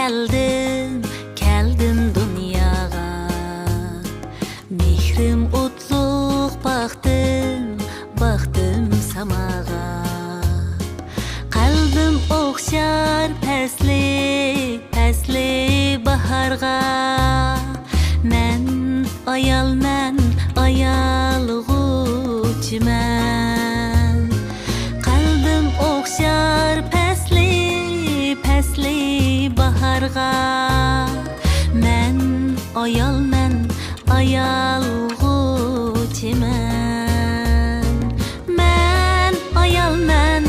keldim dunyoga. Mehrim utlug' baxtim samaga. Qalbim o'xshar pasli baharga. Men ayolg'uchiman. Qalbim o'xshar pasli baharga. Men ayolg'uchiman. Men ayolman,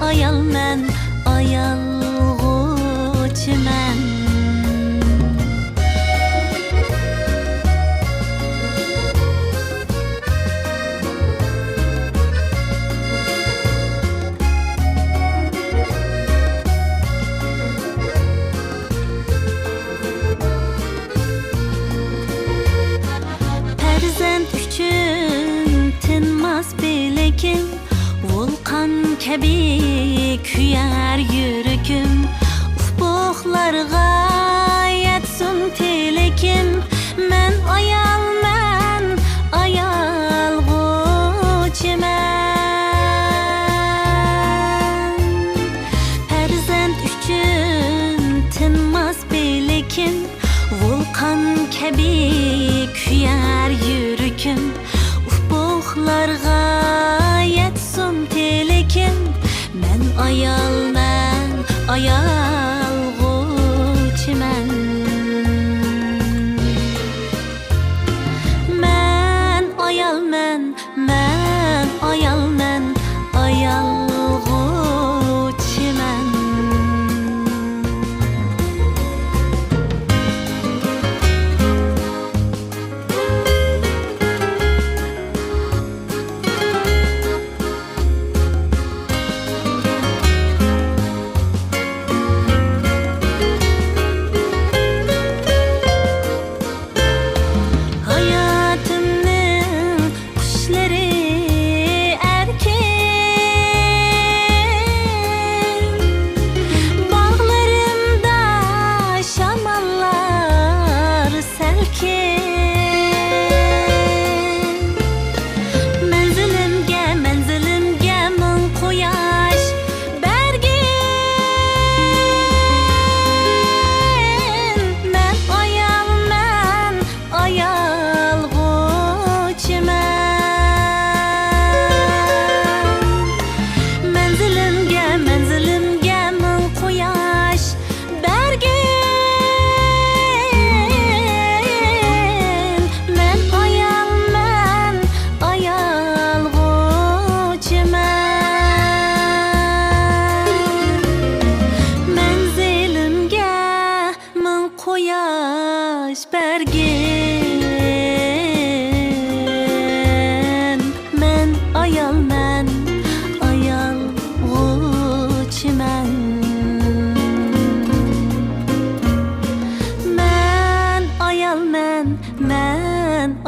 ayolg'uchiman. Volkan kabi kuyar yürükim. Ufuklarga yetsin telekim. Men ayolg'uchiman. Farzand uchun tinmas belikim. Volkan kabi kuyar yürükim. Ufuklarga telekim. Men ayolg'uchiman. Men ayolman, ayolg'uchiman.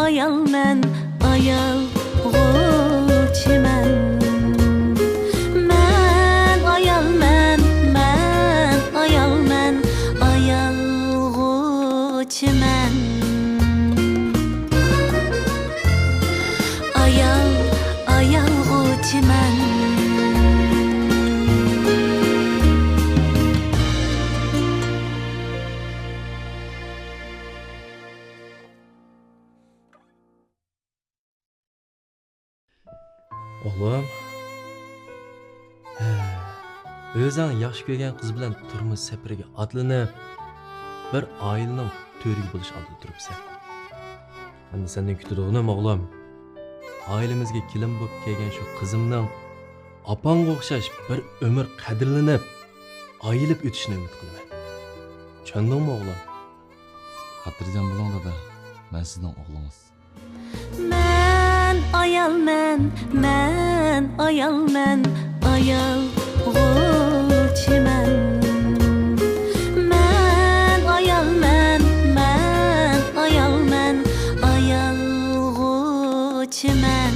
Ayolman, ayolg'uchiman. Men ayolman, ayolg'uchiman. Ayolg'uchiman. Oğlum, o'zing yaxshi ko'rgan qiz bilan turmush safariga otlanib, bir oilaning to'riga bo'lish oldida turibsan. Endi sendan kutadiganim o'g'lim, oilamizga kelin bo'lib kelgan shu qizimning opangga o'xshash bir umr qadrlanib, oyilib o'tishini umid qilaman. Tushundingmi o'g'lim? Xotirjam bo'ling dada, men sizning o'g'lingiz. Ayolman, ayolg'uchiman. Men ayolman, ayolg'uchiman.